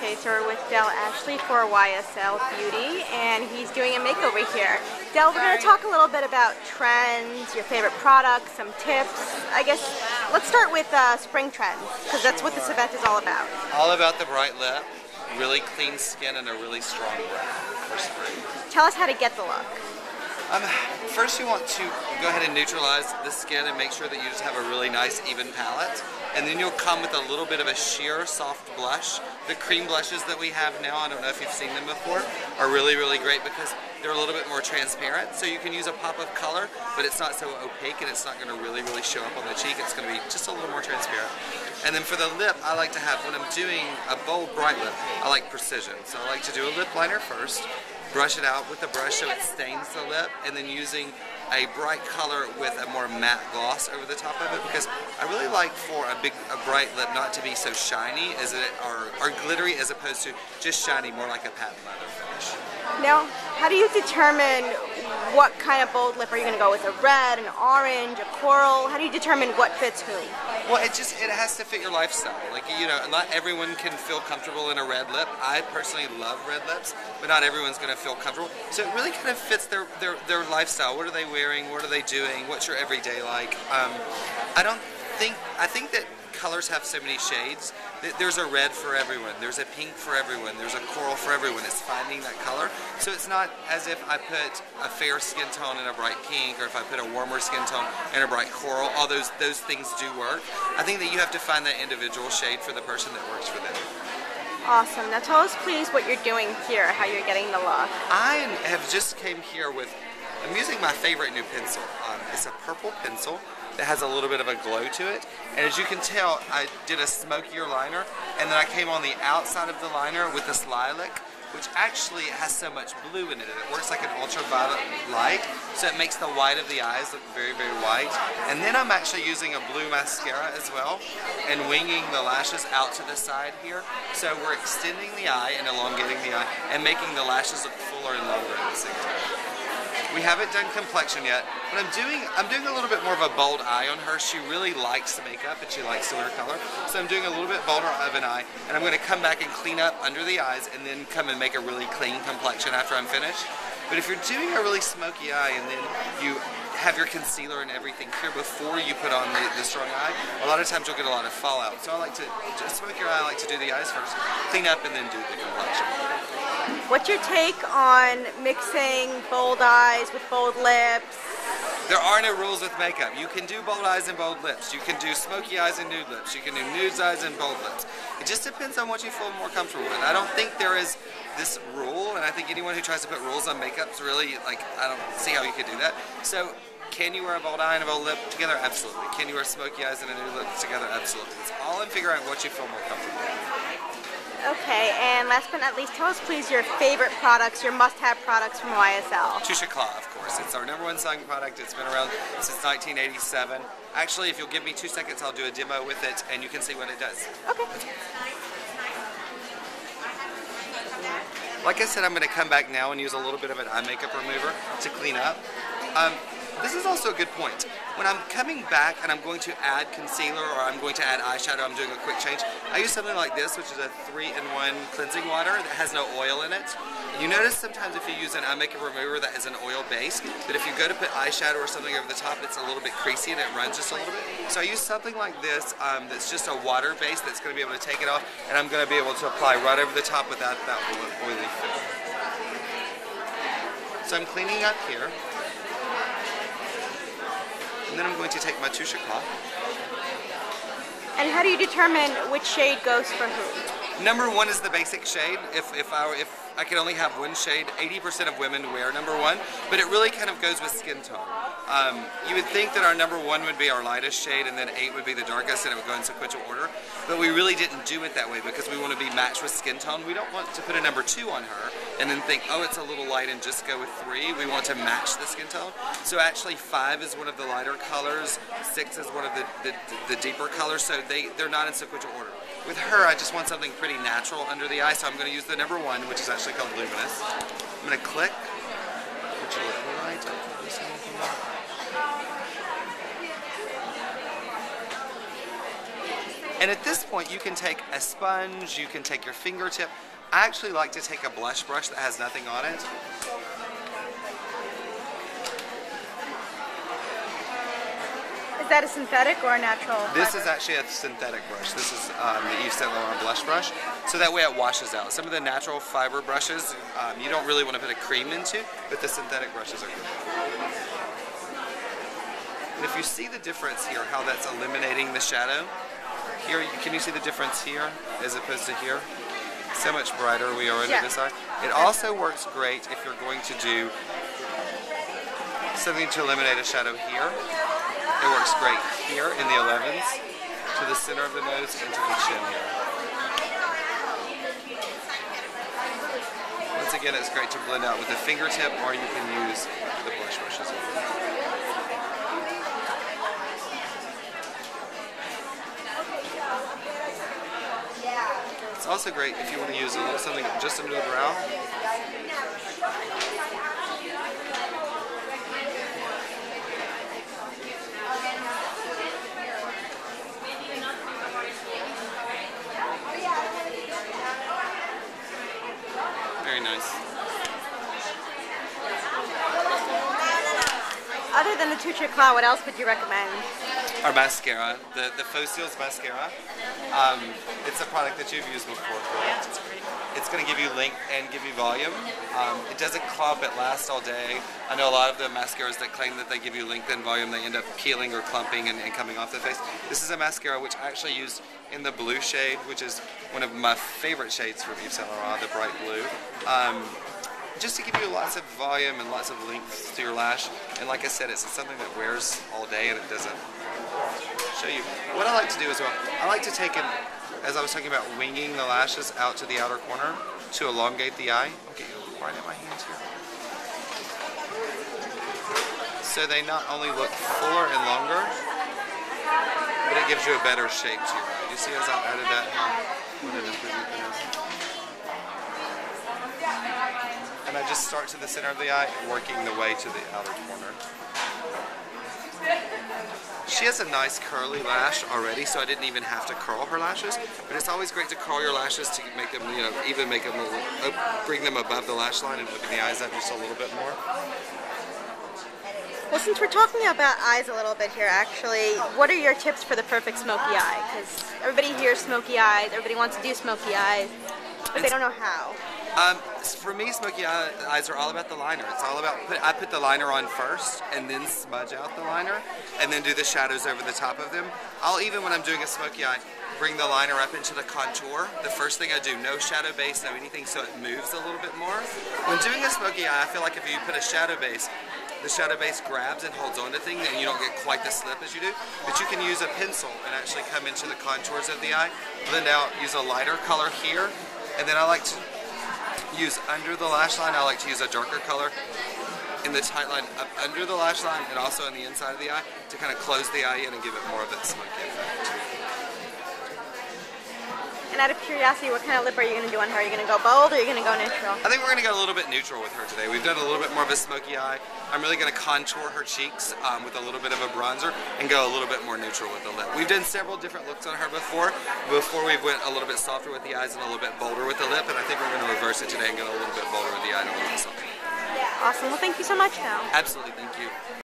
Okay, so we're with Dell Ashley for YSL Beauty, and he's doing a makeover here. Dell, we're going to talk a little bit about trends, your favorite products, some tips. I guess let's start with spring trends, because that's what this event is all about. All about the bright lip, really clean skin, and a really strong breath for spring. Tell us how to get the look. First you want to go ahead and neutralize the skin and make sure that you just have a really nice even palette. And then you'll come with a little bit of a sheer soft blush. The cream blushes that we have now, I don't know if you've seen them before, are really, really great because they're a little bit more transparent. So you can use a pop of color, but it's not so opaque and it's not going to really, really show up on the cheek. It's going to be just a little more transparent. And then for the lip, I like to have, when I'm doing a bold, bright lip, I like precision. So I like to do a lip liner first, brush it out with the brush so it stains the lip, and then using a bright color with a more matte gloss over the top of it, because I really like for a bright lip not to be so shiny or glittery, as opposed to just shiny, more like a patent leather finish. Now, how do you determine what kind of bold lip? Are you going to go with a red, an orange, a coral? How do you determine what fits who? Well, it has to fit your lifestyle. Like, you know, not everyone can feel comfortable in a red lip. I personally love red lips, but not everyone's going to feel comfortable. So it really kind of fits their lifestyle. What are they wearing? What are they doing? What's your everyday like? I think that colors have so many shades. There's a red for everyone, there's a pink for everyone, there's a coral for everyone. It's finding that color. So it's not as if I put a fair skin tone in a bright pink, or if I put a warmer skin tone in a bright coral. All those things do work. I think that you have to find that individual shade for the person that works for them. Awesome. Now tell us please what you're doing here, how you're getting the look. I have just came here with, I'm using my favorite new pencil. It's a purple pencil that has a little bit of a glow to it, and as you can tell, I did a smokier liner, and then I came on the outside of the liner with this lilac, which actually has so much blue in it. It works like an ultraviolet light, so it makes the white of the eyes look very, very white. And then I'm actually using a blue mascara as well, and winging the lashes out to the side here. So we're extending the eye and elongating the eye, and making the lashes look fuller and longer at the same time. We haven't done complexion yet, but I'm doing a little bit more of a bold eye on her. She really likes makeup and she likes to wear color, so I'm doing a little bit bolder of an eye, and I'm going to come back and clean up under the eyes and then come and make a really clean complexion after I'm finished. But if you're doing a really smoky eye and then you have your concealer and everything here before you put on the strong eye, a lot of times you'll get a lot of fallout. So I like to just smoke your eye. I like to do the eyes first, clean up, and then do the complexion. What's your take on mixing bold eyes with bold lips? There are no rules with makeup. You can do bold eyes and bold lips. You can do smoky eyes and nude lips. You can do nude eyes and bold lips. It just depends on what you feel more comfortable with. I don't think there is this rule, and I think anyone who tries to put rules on makeup is really, like, I don't see how you could do that. So, can you wear a bold eye and a bold lip together? Absolutely. Can you wear smoky eyes and a nude lip together? Absolutely. It's all in figuring out what you feel more comfortable with. Okay, and last but not least, tell us please your favorite products, your must-have products from YSL. Touche Éclat, of course. It's our #1 selling product. It's been around since 1987. Actually, if you'll give me 2 seconds, I'll do a demo with it, and you can see what it does. Okay. Like I said, I'm going to come back now and use a little bit of an eye makeup remover to clean up. This is also a good point. When I'm coming back and I'm going to add concealer or I'm going to add eyeshadow, I'm doing a quick change, I use something like this, which is a 3-in-1 cleansing water that has no oil in it. You notice sometimes if you use an eye makeup remover that is an oil base, that if you go to put eyeshadow or something over the top, it's a little bit creasy and it runs just a little bit. So I use something like this that's just a water base that's going to be able to take it off, and I'm going to be able to apply right over the top without that oily film. So I'm cleaning up here. And then I'm going to take my Touche Éclat. And how do you determine which shade goes for who? #1 is the basic shade. If I could only have one shade, 80% of women wear #1, but it really kind of goes with skin tone. You would think that our #1 would be our lightest shade, and then 8 would be the darkest, and it would go in sequential order. But we really didn't do it that way because we want to be matched with skin tone. We don't want to put a #2 on her and then think, oh, it's a little light, and just go with 3. We want to match the skin tone. So actually 5 is one of the lighter colors, 6 is one of the deeper colors, so they're not in sequential order. With her, I just want something pretty natural under the eye, so I'm going to use the #1, which is actually called Luminous. I'm going to click, which will look right up. And at this point, you can take a sponge, you can take your fingertip. I actually like to take a blush brush that has nothing on it. Is that a synthetic or a natural This fiber? is actually a synthetic brush. This is the Yves Saint Laurent blush brush. So that way it washes out. Some of the natural fiber brushes, you don't really want to put a cream into, but the synthetic brushes are good. And if you see the difference here, how that's eliminating the shadow, here, can you see the difference here as opposed to here? So much brighter we are into this eye. It also works great if you're going to do something to eliminate a shadow here. It works great here in the 11s, to the center of the nose, and to the chin here. Once again, it's great to blend out with the fingertip, or you can use the blush brush as well. It's also great if you want to use a little something just under the brow. Very nice. Other than the Touche Éclat, what else would you recommend? Our mascara, the Faux Cils mascara. It's a product that you've used before, correct? It's great. It's going to give you length and give you volume. It doesn't clump, it lasts all day. I know a lot of the mascaras that claim that they give you length and volume, they end up peeling or clumping and coming off the face. This is a mascara which I actually used in the blue shade, which is one of my favorite shades from Yves Saint Laurent, the bright blue. Just to give you lots of volume and lots of length to your lash. And like I said, it's something that wears all day and it doesn't show you. What I like to do as well, I like to take it, as I was talking about winging the lashes out to the outer corner to elongate the eye. I'll get you right in my hands here. So they not only look fuller and longer, but it gives you a better shape to your eye. You see as I added that, what an improvement that is. And I just start to the center of the eye, working the way to the outer corner. She has a nice curly lash already, so I didn't even have to curl her lashes. But it's always great to curl your lashes to make them, you know, even make them, bring them above the lash line and open the eyes up just a little bit more. Well, since we're talking about eyes a little bit here, actually, what are your tips for the perfect smoky eye? Because everybody hears smoky eyes, everybody wants to do smoky eyes, but they don't know how. For me, smoky eyes are all about the liner. It's all about, I put the liner on first and then smudge out the liner and then do the shadows over the top of them. I'll even, when I'm doing a smoky eye, bring the liner up into the contour. The first thing I do, no shadow base, no anything, so it moves a little bit more. When doing a smoky eye, I feel like if you put a shadow base, the shadow base grabs and holds on to things and you don't get quite the slip as you do. But you can use a pencil and actually come into the contours of the eye, blend out, use a lighter color here, and then I like to use under the lash line. I like to use a darker color in the tight line up under the lash line and also on the inside of the eye to kind of close the eye in and give it more of that smoky effect. And out of curiosity, what kind of lip are you going to do on her? Are you going to go bold or are you going to go neutral? I think we're going to go a little bit neutral with her today. We've done a little bit more of a smoky eye. I'm really going to contour her cheeks with a little bit of a bronzer and go a little bit more neutral with the lip. We've done several different looks on her before. Before we went a little bit softer with the eyes and a little bit bolder with the lip, and I think we're going to reverse it today and go a little bit bolder with the eye and a little bit softer. Awesome. Well, thank you so much now. Absolutely, thank you.